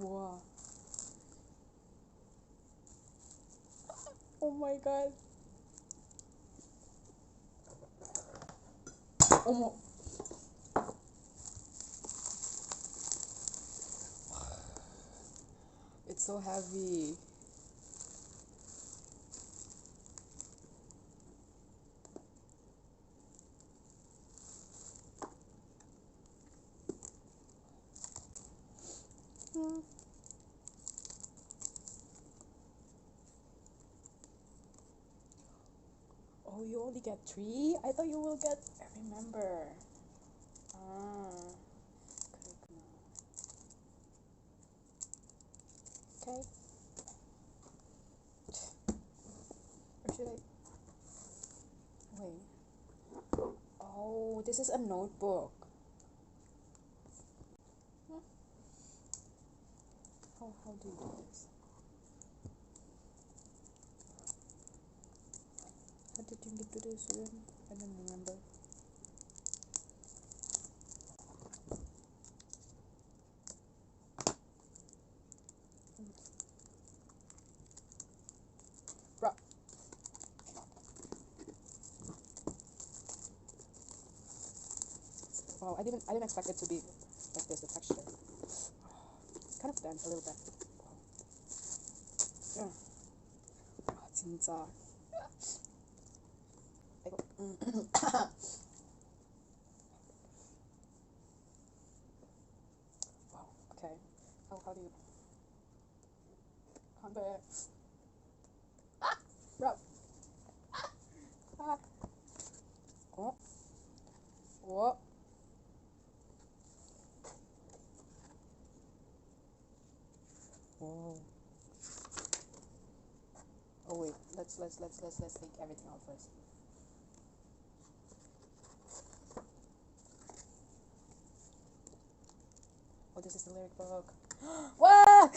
Wow. Oh my god. Oh my. It's so heavy. Hmm. Oh, you only get three? I thought you will get every member. Ah. Okay. Or should I? Wait. Oh, this is a notebook. Hmm. How do you do this? How did you do this again? I don't remember. Bruh. Wow, I didn't expect it to be like this, the texture. It's kind of dense a little bit. Yeah. 아, 진짜. 이거. Wow. Okay. How do you? 안 돼. Bruh. 아. 어? 어? Oh. Oh wait. Let's take everything out first. Oh, this is the lyric book. What?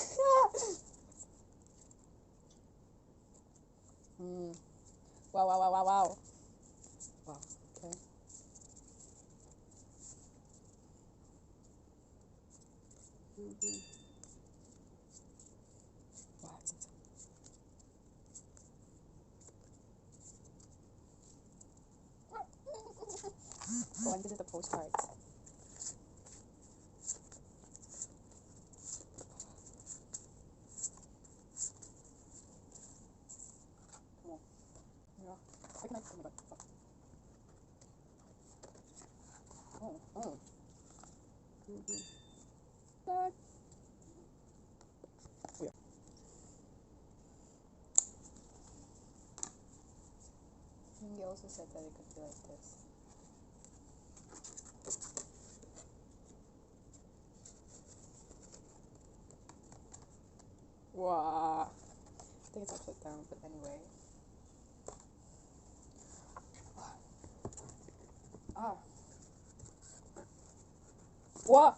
Hmm. Wow, wow, wow, wow, wow. Wow. Okay. Mm-hmm. Wow, 진짜. Oh, and this is the postcards. Oh, yeah. I can. Oh my god. Oh, oh. Mm-hmm. That. Oh yeah. And he also said that it could be like this. Wow. I think it's upside down, but anyway. Ah. Wow.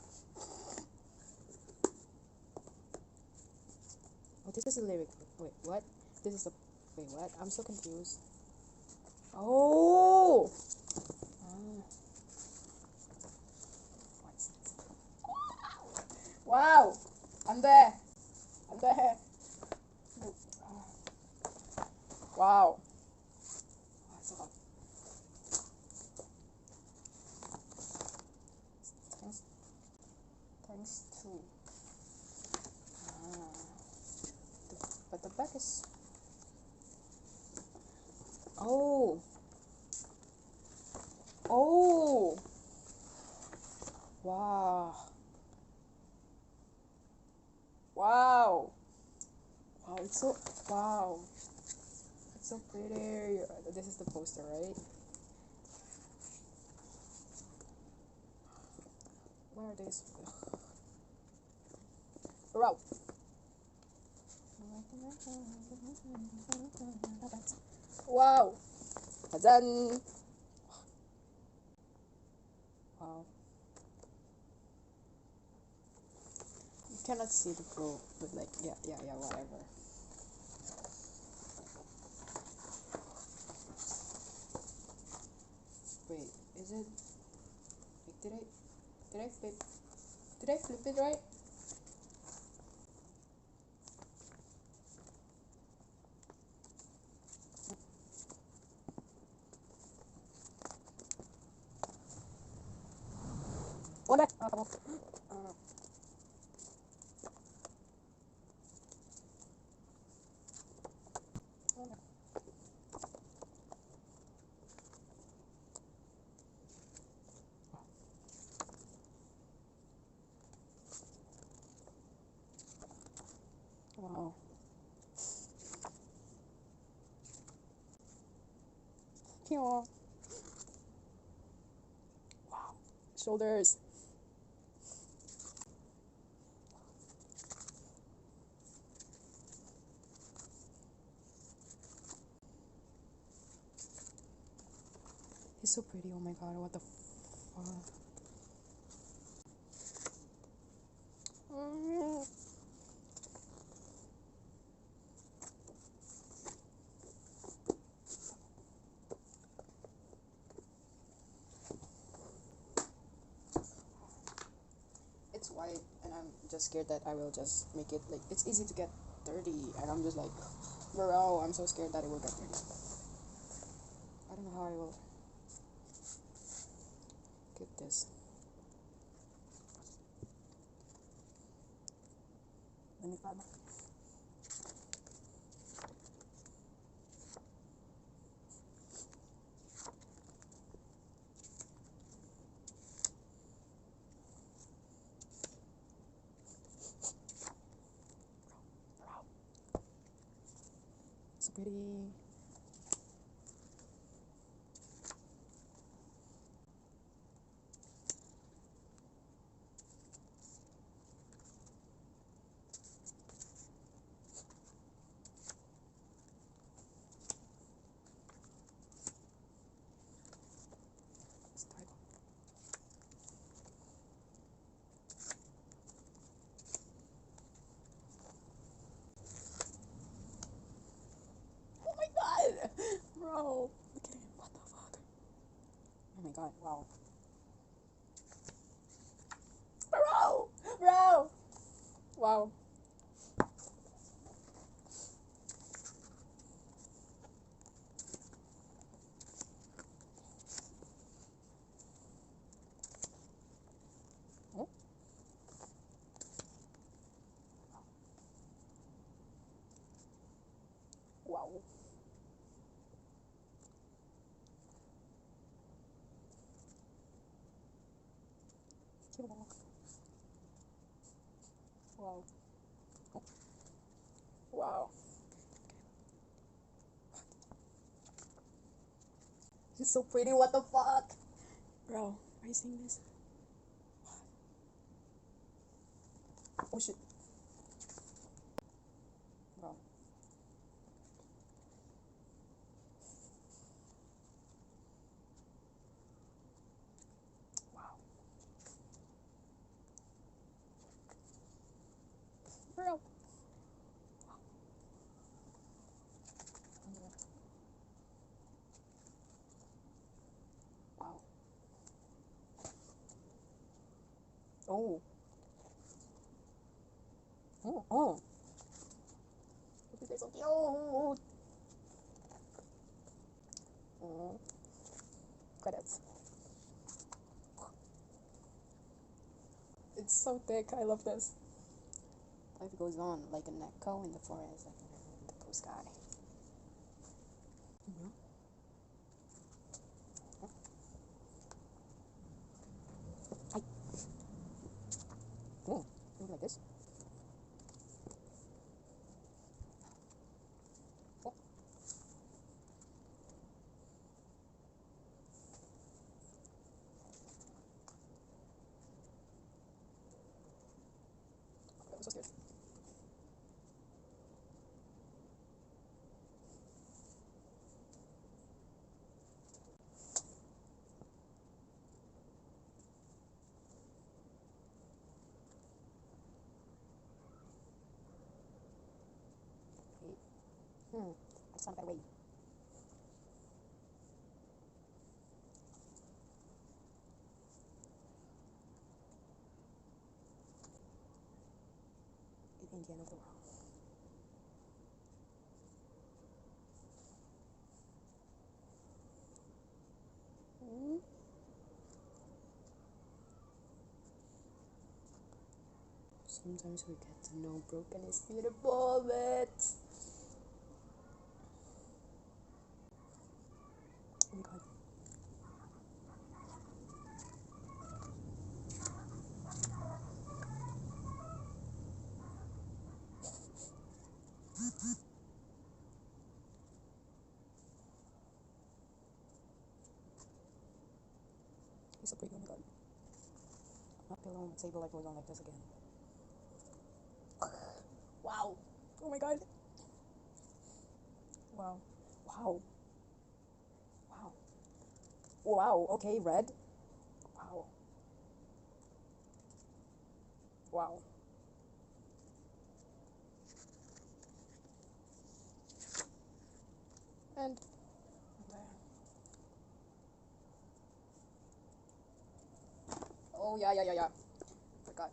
Oh, this is a lyric. Wait, what? This is a. Wait, what? I'm so confused. Oh. Ah. What's it? Wow. I'm there. I'm there. Wow. Oh, it's so hot. Thanks. Thanks to. Ah. But the back is. Oh. Oh. Wow. Wow. Wow, it's so. Wow. It's so pretty. This is the poster, right? Where are these? Wow. Wow. 짜잔. Wow. You cannot see the glow, but like, yeah, whatever. Wait, is it? Like, did I flip it right? One back. Come on. Uh, wow. Wow. Shoulders. He's so pretty. Oh my god. What the fuck? It's white, and I'm just scared that I will just make it like it's easy to get dirty, and I'm just like, bro, I'm so scared that it will get dirty. I don't know how I will get this. Let me find my. So pretty. Start. Oh my god, bro. Okay, what the fuck? Oh my god, wow. Bro, wow. Oh, wow. Wow. Wow. He's so pretty. What the fuck? Bro, are you seeing this? Oh shit. Bro. Wow. Bro. Wow. Oh. Oh. Oh. They're so cute. Oh. Credits. It's so thick. I love this. Life goes on like an echo in the forest, like the blue sky. Mm-hmm. I. Oh. Something like this. Oh. I'm so scared. Wait. I just found a better way. The Indian of the world. Mm. Sometimes we get to know broken is beautiful, but oh my god. He's so pretty, oh my god. Not pillow on the table like we're going like this again. Wow. Oh my god. Wow. Wow. Wow. Wow. Okay, red. Wow. Wow. And there. Oh yeah. Forgot.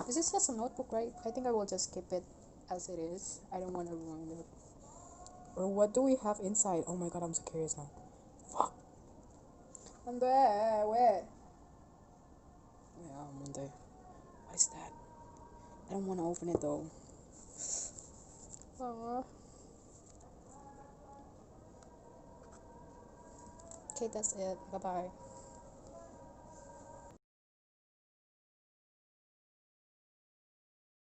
This is just a notebook, right? I think I will just keep it as it is. I don't want to ruin it. Or what do we have inside? Oh my god, I'm so curious now. Fuck. And there, where? Yeah, Monday. What is that? I don't want to open it though. Aww. Okay, that's it. Bye bye.